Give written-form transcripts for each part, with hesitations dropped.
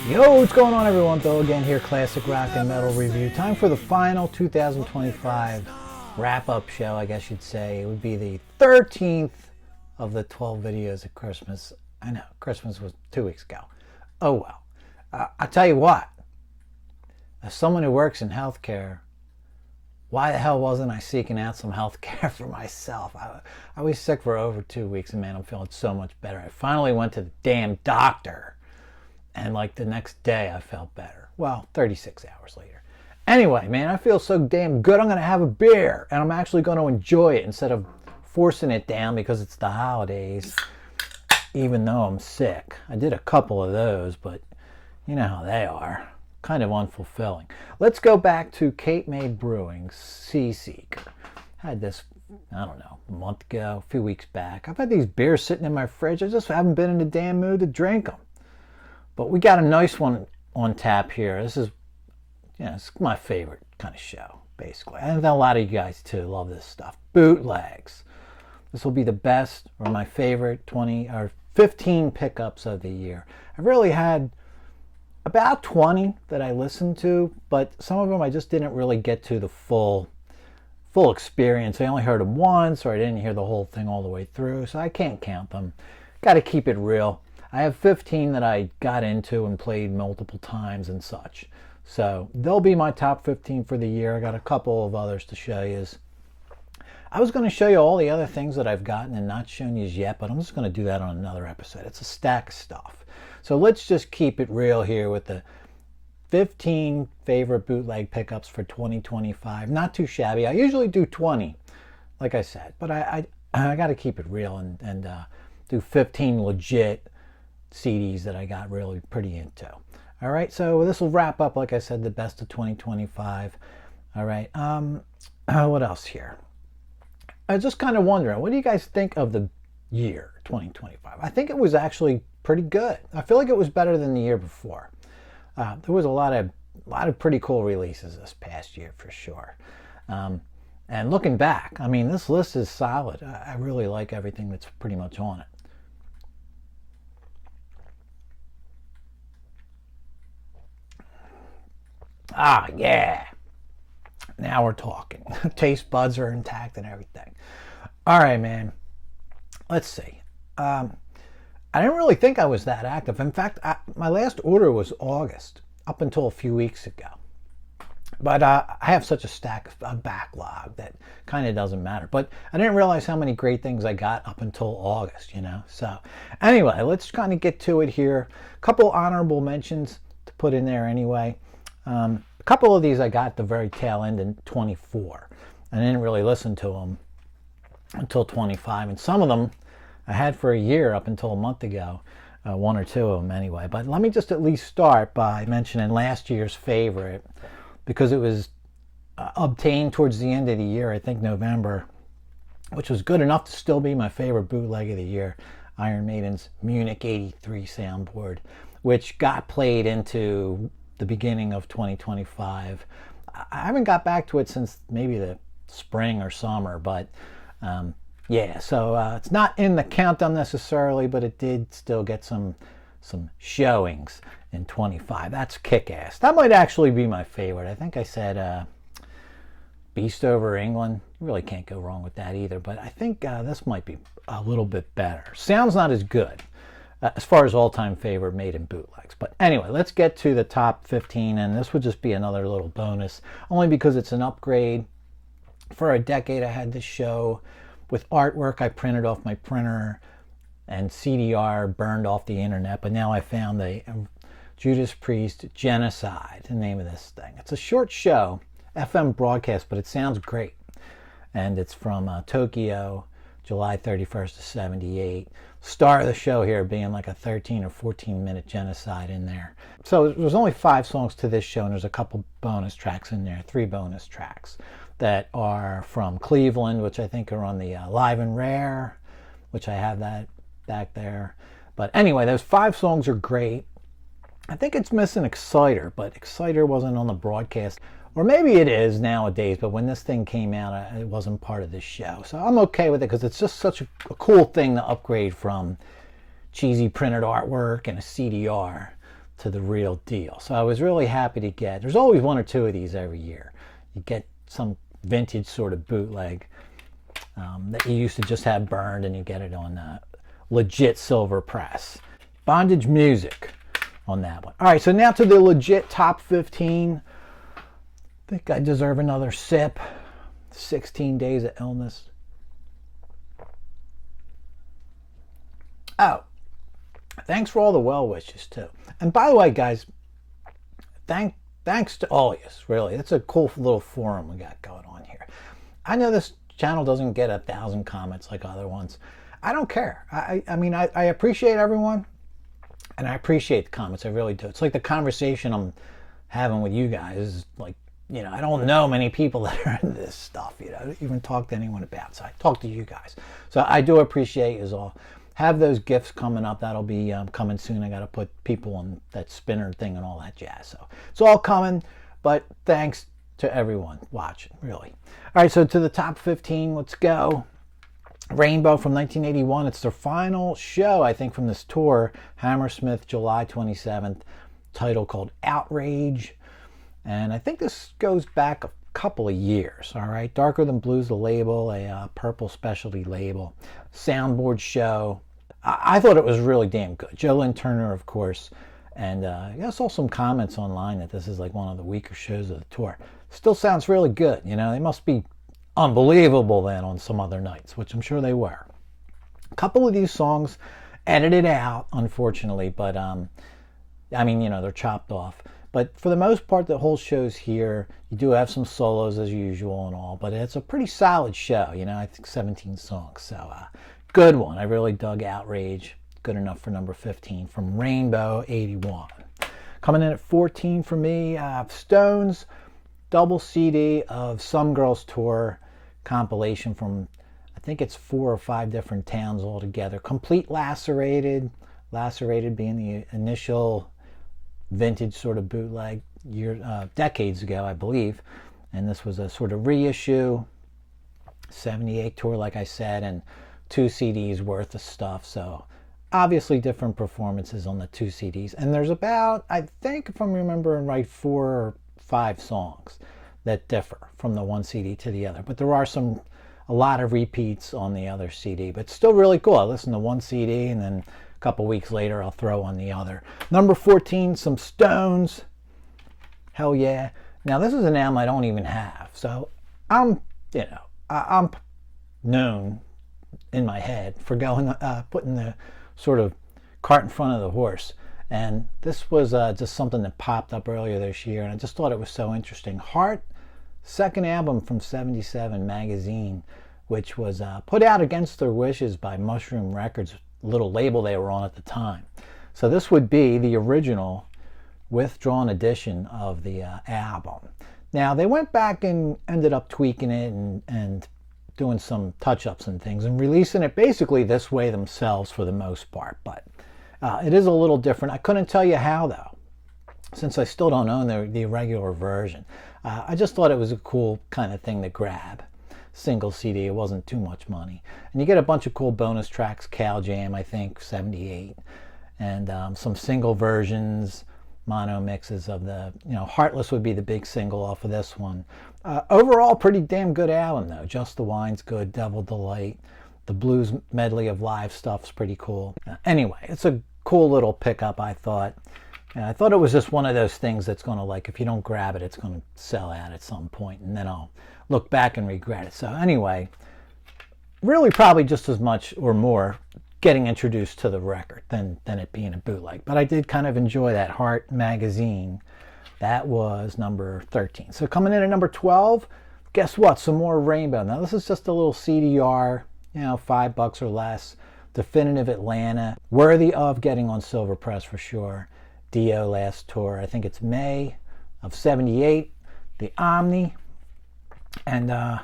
Yo, what's going on everyone? Bill again here, Classic Rock and Metal Review. Time for the final 2025 wrap-up show, I guess you'd say. It would be the 13th of the 12 videos at Christmas. I know, Christmas was 2 weeks ago. Oh well. I'll tell you what. As someone who works in healthcare, why the hell wasn't I seeking out some healthcare for myself? I was sick for over 2 weeks and man, I'm feeling so much better. I finally went to the damn doctor. And like the next day I felt better. Well, 36 hours later. Anyway, man, I feel so damn good. I'm going to have a beer. And I'm actually going to enjoy it instead of forcing it down because it's the holidays. Even though I'm sick. I did a couple of those, but you know how they are. Kind of unfulfilling. Let's go back to Cape May Brewing's Sea Seeker. Had this, I don't know, a month ago, a few weeks back. I've had these beers sitting in my fridge. I just haven't been in the damn mood to drink them. But we got a nice one on tap here. This is, it's my favorite kind of show, basically. And a lot of you guys, too, love this stuff. Bootlegs. This will be the best or my favorite 20 or 15 pickups of the year. I've really had about 20 that I listened to, but some of them I just didn't really get to the full experience. I only heard them once, or I didn't hear the whole thing all the way through, so I can't count them. Got to keep it real. I have 15 that I got into and played multiple times and such. So they'll be my top 15 for the year. I got a couple of others to show you. I was going to show you all the other things that I've gotten and not shown you yet, but I'm just going to do that on another episode. It's a stack of stuff. So let's just keep it real here with the 15 favorite bootleg pickups for 2025. Not too shabby. I usually do 20, like I said, but I got to keep it real and do 15 legit CDs that I got really pretty into. All right, so this will wrap up, like I said, the best of 2025. All right, what else here? I was just kind of wondering, what do you guys think of the year 2025? I think it was actually pretty good. I feel like it was better than the year before. There was a lot of pretty cool releases this past year for sure. And looking back, I mean, this list is solid. I really like everything that's pretty much on it. Ah, yeah. Now we're talking. Taste buds are intact and everything. All right, man. Let's see. I didn't really think I was that active. In fact, my last order was August, up until a few weeks ago. But I have such a backlog that kind of doesn't matter. But I didn't realize how many great things I got up until August, So anyway, let's kind of get to it here. A couple honorable mentions to put in there anyway. A couple of these I got at the very tail end in 24. I didn't really listen to them until 25. And some of them I had for a year up until a month ago. One or two of them anyway. But let me just at least start by mentioning last year's favorite, because it was obtained towards the end of the year, I think November, which was good enough to still be my favorite bootleg of the year. Iron Maiden's Munich 83 soundboard, which got played into the beginning of 2025. I haven't got back to it since maybe the spring or summer, but yeah, so it's not in the countdown necessarily, but it did still get some showings in 25. That's kick-ass. That might actually be my favorite. I think I said Beast Over England. You really can't go wrong with that either, but I think this might be a little bit better. Sounds not as good as far as all-time favorite Maiden bootlegs. But anyway, let's get to the top 15, and this would just be another little bonus, only because it's an upgrade. For a decade, I had this show with artwork I printed off my printer and CDR burned off the internet, but now I found the Judas Priest Genocide, the name of this thing. It's a short show, FM broadcast, but it sounds great. And it's from Tokyo, July 31st of 78. Star of the show here being like a 13 or 14 minute genocide in there. So there's only 5 songs to this show, and there's a couple bonus tracks in there, 3 bonus tracks that are from Cleveland, which I think are on the Live and Rare, which I have that back there. But anyway, those 5 songs are great. I think it's missing Exciter, but Exciter wasn't on the broadcast. Or maybe it is nowadays, but when this thing came out, it wasn't part of this show. So I'm okay with it because it's just such a cool thing to upgrade from cheesy printed artwork and a CDR to the real deal. So I was really happy to get, there's always one or two of these every year. You get some vintage sort of bootleg that you used to just have burned, and you get it on legit silver press. Bondage Music on that one. All right, so now to the legit top 15. I think I deserve another sip. 16 Days of Illness. Oh, thanks for all the well wishes too. And by the way, guys, thanks to all of you. Really, it's a cool little forum we got going on here. I know this channel doesn't get 1,000 comments like other ones. I don't care. I mean, I appreciate everyone, and I appreciate the comments. I really do. It's like the conversation I'm having with you guys is like, you know, I don't know many people that are into this stuff, you know, I don't even talk to anyone about it. So I talk to you guys. So I do appreciate you all. Have those gifts coming up. That'll be coming soon. I got to put people on that spinner thing and all that jazz. So it's all coming, but thanks to everyone watching, really. All right, so to the top 15, let's go. Rainbow from 1981. It's their final show, I think, from this tour. Hammersmith, July 27th. Title called Outrage. And I think this goes back a couple of years, all right? Darker Than Blue's the label, a purple specialty label. Soundboard show. I thought it was really damn good. Joe Lynn Turner, of course. And I saw some comments online that this is like one of the weaker shows of the tour. Still sounds really good, you know? They must be unbelievable then on some other nights, which I'm sure they were. A couple of these songs edited out, unfortunately, but I mean, you know, they're chopped off. But for the most part, the whole show's here. You do have some solos as usual and all, but it's a pretty solid show, you know, I think 17 songs. So good one. I really dug Outrage. Good enough for number 15 from Rainbow 81. Coming in at 14 for me, Stones, double CD of Some Girls Tour compilation from, I think it's 4 or 5 different towns all together. Complete Lacerated. Lacerated being the initial vintage sort of bootleg decades ago, I believe. And this was a sort of reissue. 78 tour, like I said, and 2 CDs worth of stuff. So obviously different performances on the 2 CDs. And there's about, I think if I'm remembering right, 4 or 5 songs that differ from the one CD to the other. But there are a lot of repeats on the other CD. But still really cool. I listen to one CD and then a couple weeks later I'll throw on the other. Number 14, some Stones. Hell yeah. Now this is an album I don't even have. So I'm known in my head for going putting the sort of cart in front of the horse. And this was just something that popped up earlier this year, and I just thought it was so interesting. Heart, second album from 77 magazine, which was put out against their wishes by Mushroom Records, little label they were on at the time. So this would be the original withdrawn edition of the album. Now they went back and ended up tweaking it and doing some touch-ups and things and releasing it basically this way themselves for the most part, but it is a little different. I couldn't tell you how though, since I still don't own the regular version. I just thought it was a cool kind of thing to grab. Single CD, it wasn't too much money. And you get a bunch of cool bonus tracks, Cal Jam, I think, 78, and some single versions, mono mixes of the, you know, Heartless would be the big single off of this one. Overall, pretty damn good album though. Just the Wine's good, Devil Delight. The blues medley of live stuff's pretty cool. Anyway, it's a cool little pickup, I thought. I thought it was just one of those things that's going to, like, if you don't grab it, it's going to sell out at some point, and then I'll look back and regret it. So anyway, really probably just as much or more getting introduced to the record than it being a bootleg. But I did kind of enjoy that Heart magazine. That was number 13. So coming in at number 12, guess what? Some more Rainbow. Now this is just a little CDR, you know, $5 or less. Definitive Atlanta. Worthy of getting on silver press for sure. Dio last tour, I think it's May of 78. The Omni. And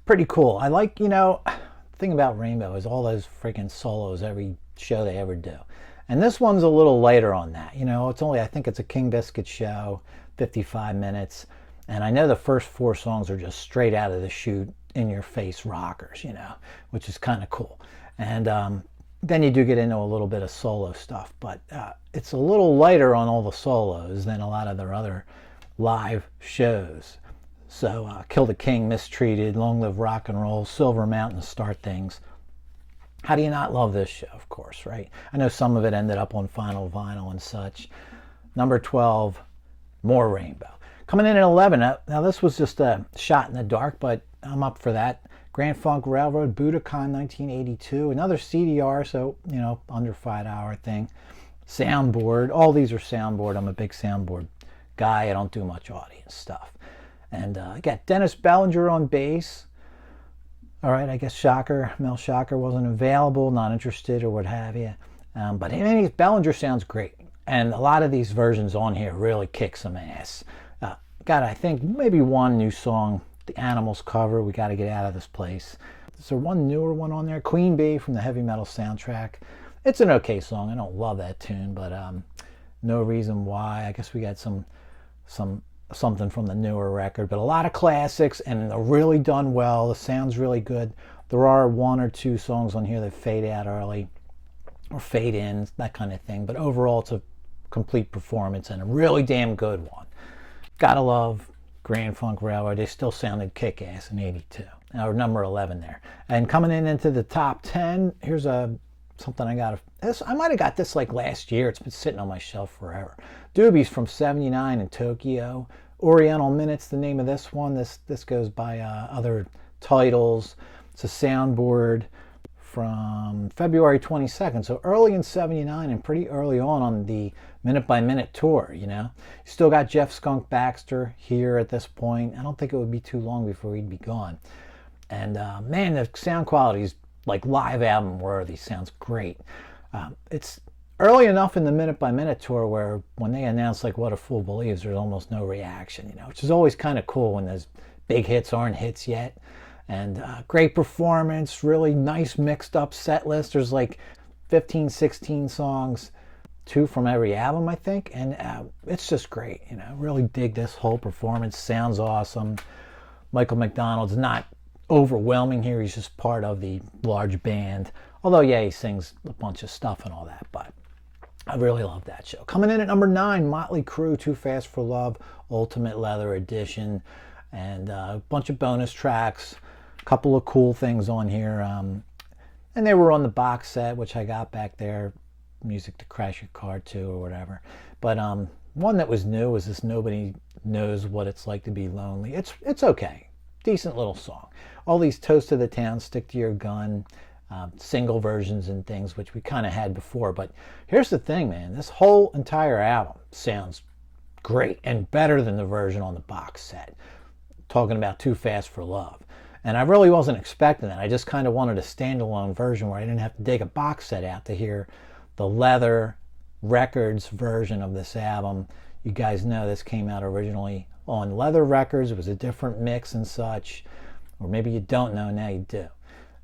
pretty cool. I like, you know, the thing about Rainbow is all those freaking solos every show they ever do. And this one's a little lighter on that. You know, it's only, I think it's a King Biscuit show, 55 minutes. And I know the first 4 songs are just straight out of the chute, in your face rockers, you know, which is kind of cool. And then you do get into a little bit of solo stuff, but it's a little lighter on all the solos than a lot of their other live shows. So Kill the King, Mistreated, Long Live Rock and Roll, Silver Mountain, Start Things. How do you not love this show, of course, right? I know some of it ended up on final vinyl and such. Number 12, More Rainbow. Coming in at 11, now this was just a shot in the dark, but I'm up for that. Grand Funk Railroad, Budokan 1982, another CDR, so, you know, under 5-hour thing. Soundboard, all these are soundboard. I'm a big soundboard guy. I don't do much audience stuff. And I got Dennis Bellinger on bass. All right, I guess Shocker, Mel Shocker wasn't available, not interested or what have you. But anyways, Bellinger sounds great. And a lot of these versions on here really kick some ass. Got, I think, maybe one new song, the Animals cover, We Gotta Get Out of This Place. Is there one newer one on there? Queen Bee from the Heavy Metal soundtrack. It's an okay song. I don't love that tune, but no reason why. I guess we got something from the newer record, but a lot of classics, and they're really done well. The sound's really good. There are one or two songs on here that fade out early or fade in, that kind of thing, but overall it's a complete performance and a really damn good one. Gotta love Grand Funk Railroad. They still sounded kick-ass in 82. Or number 11 there. And coming into the top 10, here's something I got. I might have got this like last year. It's been sitting on my shelf forever. Doobies from 79 in Tokyo. Oriental Minutes, the name of this one. This goes by other titles. It's a soundboard from February 22nd. So early in 79 and pretty early on the Minute by Minute tour, you know. You still got Jeff Skunk Baxter here at this point. I don't think it would be too long before he'd be gone. And man, the sound quality is like live album worthy. Sounds great. It's early enough in the Minute by Minute tour where when they announce like What a Fool Believes, there's almost no reaction, you know, which is always kind of cool when those big hits aren't hits yet. And great performance, really nice mixed up set list. There's like 15, 16 songs, 2 from every album, I think. And it's just great, you know, really dig this whole performance. Sounds awesome. Michael McDonald's not overwhelming here. He's just part of the large band. Although, yeah, he sings a bunch of stuff and all that, but I really love that show. Coming in at number 9, Motley Crue, Too Fast for Love, Ultimate Leather Edition, and a bunch of bonus tracks, a couple of cool things on here. And they were on the box set, which I got back there, Music to Crash Your Car to or whatever. But one that was new was this Nobody Knows What It's Like to Be Lonely. It's okay. Decent little song. All these Toast to the Town, Stick to Your Gun, single versions and things, which we kind of had before. But here's the thing, man. This whole entire album sounds great and better than the version on the box set. Talking about Too Fast for Love. And I really wasn't expecting that. I just kind of wanted a standalone version where I didn't have to dig a box set out to hear the Leather Records version of this album. You guys know this came out originally on Leather Records. It was a different mix and such. Or maybe you don't know, now you do.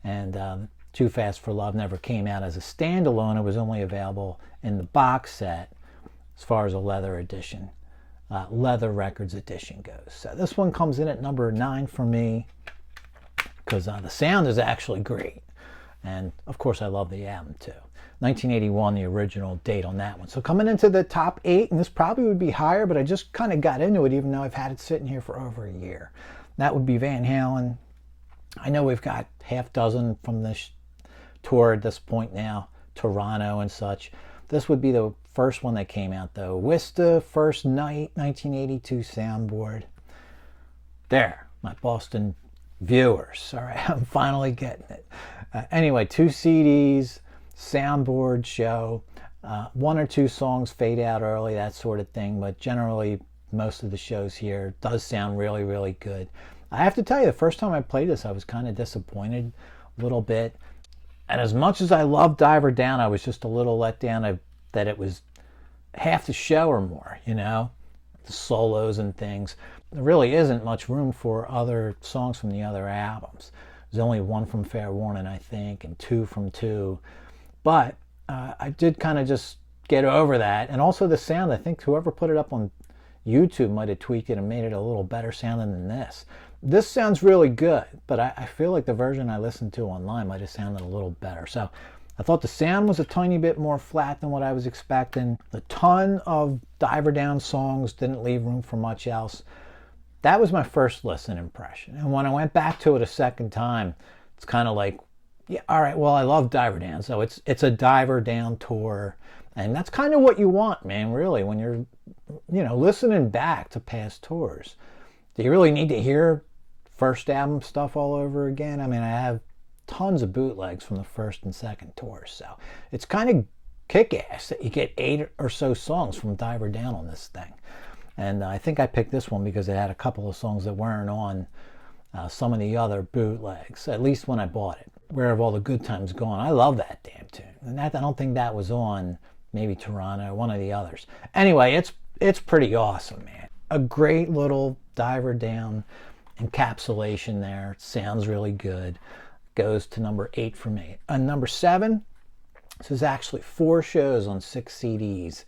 And Too Fast for Love never came out as a standalone. It was only available in the box set as far as a Leather edition, Leather Records edition goes. So this one comes in at number 9 for me because the sound is actually great. And of course I love the album too. 1981, the original date on that one. So coming into the top 8, and this probably would be higher, but I just kind of got into it even though I've had it sitting here for over a year. That would be Van Halen. I know we've got half dozen from this tour at this point now, Toronto and such. This would be the first one that came out though. Wista, First Night, 1982 soundboard. There, my Boston viewers. All right, I'm finally getting it. Anyway, 2 CDs, soundboard show, 1 or 2 songs fade out early, that sort of thing, but generally most of the shows here does sound really, really good. I have to tell you, the first time I played this, I was kind of disappointed a little bit. And as much as I love Diver Down, I was just a little let down that it was half the show or more, you know, the solos and things. There really isn't much room for other songs from the other albums. There's only 1 from Fair Warning, I think, and 2 from 2. But I did kind of just get over that. And also the sound, I think whoever put it up on YouTube might have tweaked it and made it a little better sounding than this. This sounds really good, but I feel like the version I listened to online might have sounded a little better. So I thought the sound was a tiny bit more flat than what I was expecting. A ton of diver down songs, didn't leave room for much else. That was my first listen impression. And when I went back to it a second time, it's kind of like, yeah, all right, well, I love diver down, so it's a diver down tour. And that's kind of what you want, man, really, when you're, listening back to past tours. Do you really need to hear first album stuff all over again? I mean, I have tons of bootlegs from the first and second tours, so it's kind of kick-ass that you get 8 or so songs from Diver Down on this thing. And I think I picked this one because it had a couple of songs that weren't on some of the other bootlegs, at least when I bought it. Where Have All the Good Times Gone? I love that damn tune. And I don't think that was on maybe Toronto, one of the others. Anyway, it's pretty awesome, man. A great little Diver Down encapsulation there. It sounds really good. Goes to number 8 for me. Number 7, this is actually 4 shows on 6 CDs.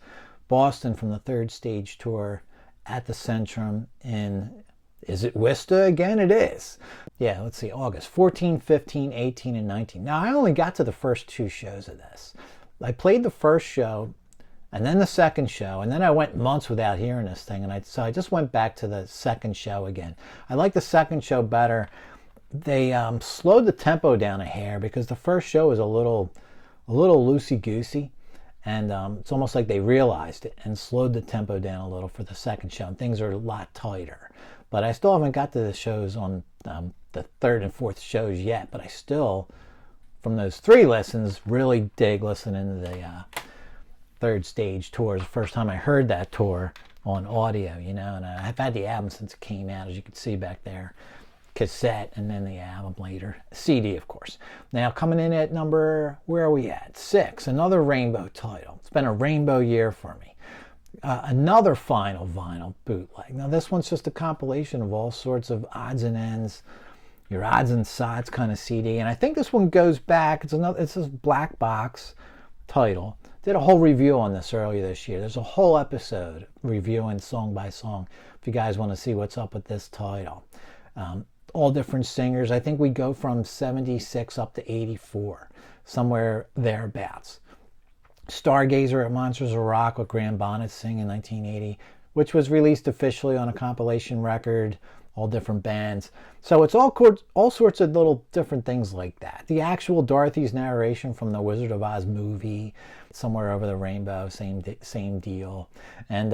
Boston from the Third Stage Tour at the Centrum in, is it Worcester again? It is. Yeah, let's see, August 14, 15, 18, and 19. Now, I only got to the first 2 shows of this. I played the first show, and then the second show, and then I went months without hearing this thing, and so I just went back to the second show again. I like the second show better. They slowed the tempo down a hair because the first show was a little loosey-goosey, and it's almost like they realized it and slowed the tempo down a little for the second show, and things are a lot tighter. But I still haven't got to the shows on the third and fourth shows yet, but I still, from those 3 listens, really dig listening to the Third Stage Tour. It's the first time I heard that tour on audio, and I've had the album since it came out, as you can see back there. Cassette, and then the album later. CD, of course. Now, coming in at number, where are we at? 6, another rainbow title. It's been a rainbow year for me. Another final vinyl bootleg. Now, this one's just a compilation of all sorts of odds and ends, your odds and sods kind of CD. And I think this one goes back. It's this black box title. Did a whole review on this earlier this year. There's a whole episode reviewing song by song if you guys want to see what's up with this title. All different singers. I think we go from 76 up to 84, somewhere thereabouts. Stargazer at Monsters of Rock with Graham Bonnet sing in 1980, which was released officially on a compilation record, all different bands. So it's all sorts of little different things like that. The actual Dorothy's narration from the Wizard of Oz movie, Somewhere Over the Rainbow, same deal. And,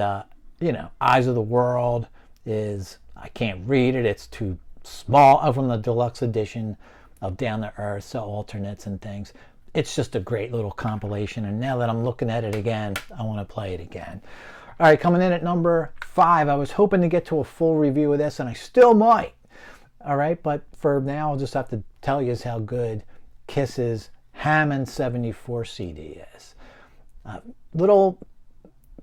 Eyes of the World is, I can't read it, it's too small, from the deluxe edition of Down to Earth, so alternates and things. It's just a great little compilation, and now that I'm looking at it again, I want to play it again. All right, coming in at number 5, I was hoping to get to a full review of this, and I still might. All right, but for now, I'll just have to tell you how good Kiss's Hammond 74 CD is. Little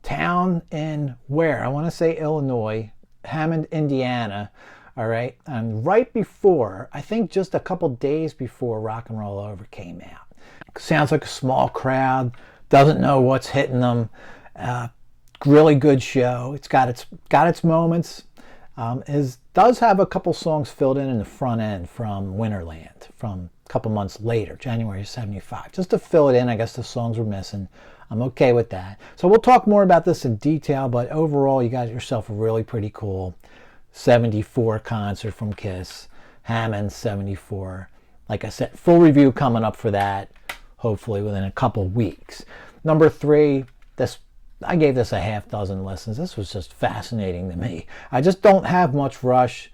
town in where? I want to say Illinois, Hammond, Indiana. All right, and right before, I think just a couple days before Rock and Roll Over came out. Sounds like a small crowd, doesn't know what's hitting them. Really good show. It's got its moments. Does have a couple songs filled in the front end from Winterland from a couple months later, January 75. Just to fill it in, I guess the songs were missing. I'm okay with that. So we'll talk more about this in detail, but overall, you got yourself a really pretty cool 74 concert from Kiss, Hammond 74. Like I said, full review coming up for that, hopefully within a couple weeks. Number 3, I gave this a half dozen listens. This was just fascinating to me. I just don't have much Rush.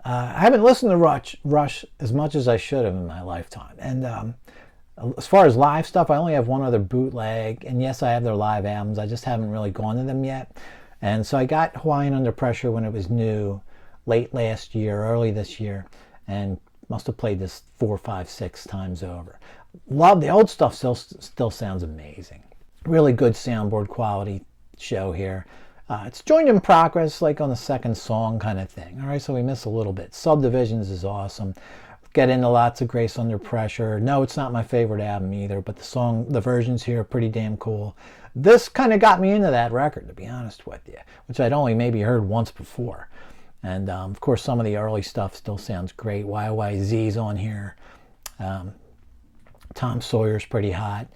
I haven't listened to Rush as much as I should have in my lifetime. And as far as live stuff, I only have one other bootleg. And yes, I have their live albums. I just haven't really gone to them yet. And so I got Hawaiian Under Pressure when it was new, late last year, early this year, and must have played this 4, 5, 6 times over. Love the old stuff. Still sounds amazing. Really good soundboard quality show here. It's joined in progress, like on the second song kind of thing. All right, so we miss a little bit. Subdivisions is awesome. Get into lots of Grace Under Pressure. No, it's not my favorite album either, but the versions here are pretty damn cool. This kind of got me into that record, to be honest with you, which I'd only maybe heard once before. And, of course, some of the early stuff still sounds great. YYZ's on here. Tom Sawyer's pretty hot.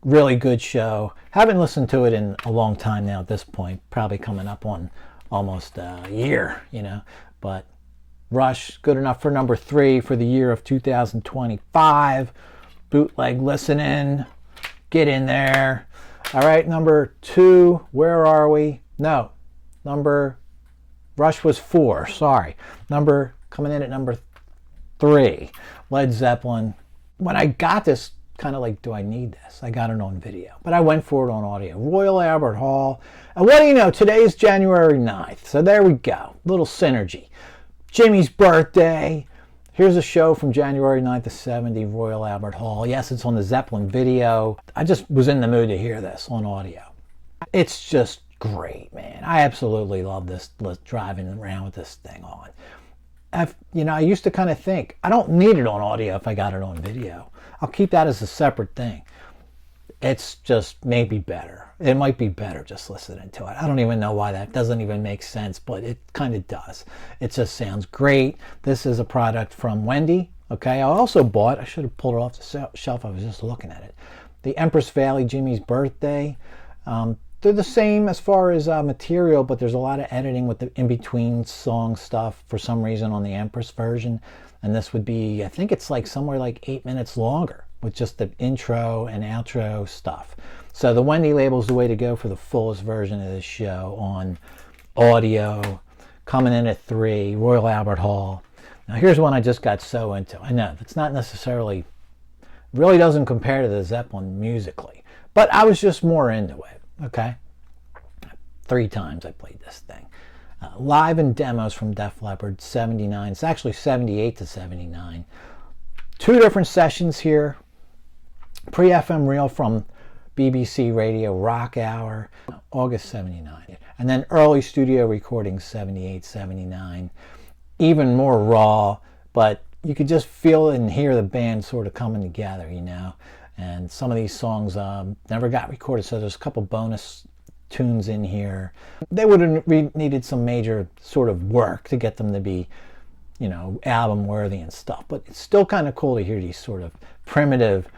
Really good show. Haven't listened to it in a long time now at this point. Probably coming up on almost a year, you know. But Rush, good enough for number 3 for the year of 2025. Bootleg listening. Get in there. All right, number 2. Where are we? No. Rush was 4. Sorry. Coming in at number 3. Led Zeppelin. When I got this, kind of like, do I need this? I got it on video, but I went for it on audio. Royal Albert Hall. And what do you know? Today is January 9th. So there we go. Little synergy. Jimmy's birthday. Here's a show from January 9th of 70, Royal Albert Hall. Yes, it's on the Zeppelin video. I just was in the mood to hear this on audio. It's just great, man. I absolutely love this, driving around with this thing on. I used to kind of think, I don't need it on audio if I got it on video. I'll keep that as a separate thing. It's just maybe better. It might be better just listening to it. I don't even know why that doesn't even make sense, but it kind of does. It just sounds great. This is a product from Wendy. Okay, I also bought, I should have pulled it off the shelf. I was just looking at it. The Empress Valley Jimmy's Birthday. They're the same as far as material, but there's a lot of editing with the in-between song stuff for some reason on the Empress version. And this would be, I think it's like somewhere like 8 minutes longer with just the intro and outro stuff. So the Wendy label is the way to go for the fullest version of this show on audio. Coming in at 3, Royal Albert Hall. Now here's one I just got so into. I know it's not necessarily, really doesn't compare to the Zeppelin musically, but I was just more into it. Okay, 3 times I played this thing. Live and demos from Def Leppard, 79. It's actually 78 to 79. 2 different sessions here. Pre-FM reel from BBC Radio Rock Hour, August 79. And then early studio recordings, 78, 79. Even more raw, but you could just feel and hear the band sort of coming together, you know. And some of these songs never got recorded, so there's a couple bonus tunes in here. They would have needed some major sort of work to get them to be, you know, album worthy and stuff. But it's still kind of cool to hear these sort of primitive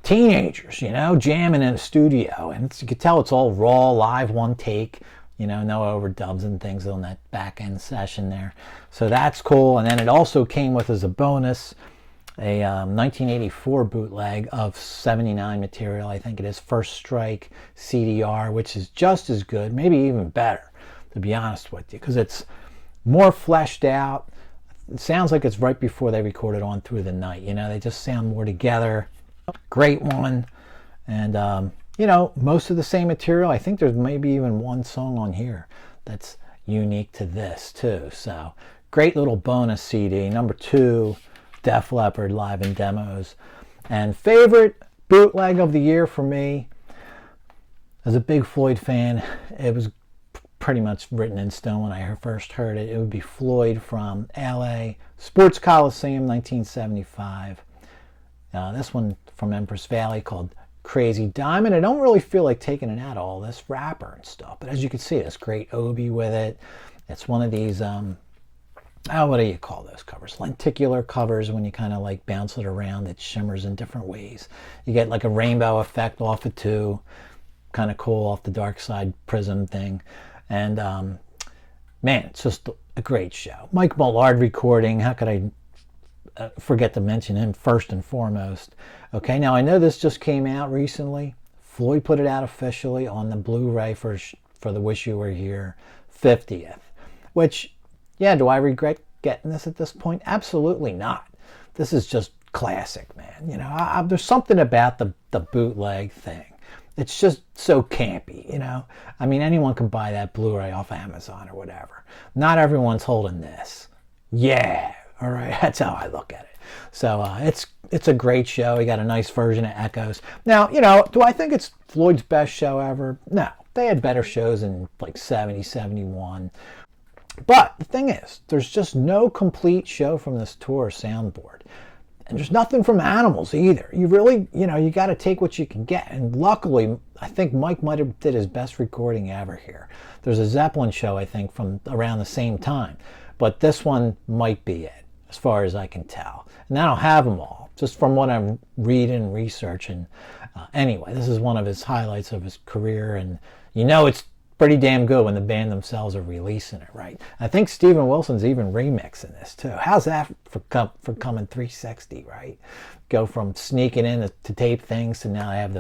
teenagers, you know, jamming in a studio. And you could tell it's all raw, live, one take, you know, no overdubs and things on that back end session there. So that's cool. And then it also came with, as a bonus, a 1984 bootleg of 79 material. I think it is First Strike CDR, which is just as good, maybe even better, to be honest with you, because it's more fleshed out. It sounds like it's right before they recorded On Through the Night. You know, they just sound more together. Great one. And, you know, most of the same material. I think there's maybe even one song on here that's unique to this, too. So, great little bonus CD. Number 2. Def Leppard live and demos. And favorite bootleg of the year for me, as a big Floyd fan, it was pretty much written in stone when I first heard it. It would be Floyd from LA Sports Coliseum, 1975. This one from Empress Valley called Crazy Diamond. I don't really feel like taking it out of all this wrapper and stuff, but as you can see, this great obi with it. It's one of these what do you call those covers? Lenticular covers. When you kind of like bounce it around, it shimmers in different ways. You get like a rainbow effect off it too. Kind of cool off the dark side prism thing. And man, it's just a great show. Mike Millard recording. How could I forget to mention him first and foremost? Okay, now I know this just came out recently. Floyd put it out officially on the Blu-ray for the Wish You Were Here 50th, which, yeah, do I regret getting this at this point? Absolutely not. This is just classic, man. You know, there's something about the bootleg thing. It's just so campy, you know. I mean, anyone can buy that Blu-ray off Amazon or whatever. Not everyone's holding this. Yeah, all right, that's how I look at it. So it's a great show. We got a nice version of Echoes. Now, you know, do I think it's Floyd's best show ever? No. They had better shows in like 70, 71. But the thing is, there's just no complete show from this tour soundboard. And there's nothing from Animals either. You really, you know, you got to take what you can get. And luckily, I think Mike might have did his best recording ever here. There's a Zeppelin show, I think, from around the same time. But this one might be it, as far as I can tell. And I don't have them all. just from what I'm reading and researching. Anyway, this is one of his highlights of his career, and you know it's pretty damn good when the band themselves are releasing it, right? I think Steven Wilson's even remixing this too. How's that for coming 360, right? Go from sneaking in to tape things to now I have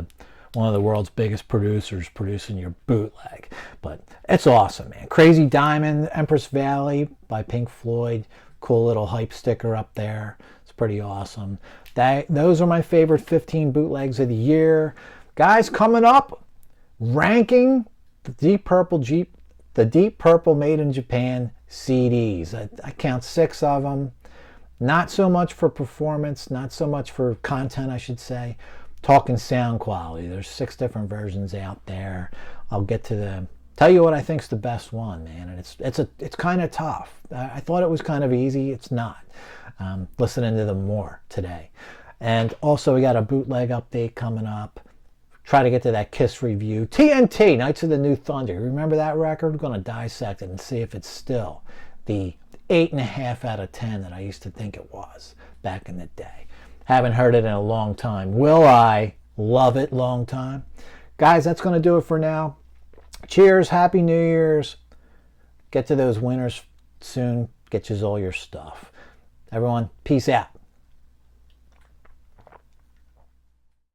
one of the world's biggest producers producing your bootleg. But it's awesome, man. Crazy Diamond, Empress Valley by Pink Floyd. Cool little hype sticker up there. It's pretty awesome. Those are my favorite 15 bootlegs of the year. Guys, coming up, ranking the Deep Purple Made in Japan CDs. I count 6 of them. Not so much for performance, not so much for content, I should say. Talking sound quality. There's 6 different versions out there. I'll get to tell you what I think's the best one, man. And it's kind of tough. I thought it was kind of easy. It's not. Listening to them more today. And also we got a bootleg update coming up. Try to get to that Kiss review. TNT, Knights of the New Thunder. Remember that record? We're going to dissect it and see if it's still the 8.5 out of 10 that I used to think it was back in the day. Haven't heard it in a long time. Will I love it long time? Guys, that's going to do it for now. Cheers. Happy New Year's. Get to those winners soon. Get you all your stuff. Everyone, peace out.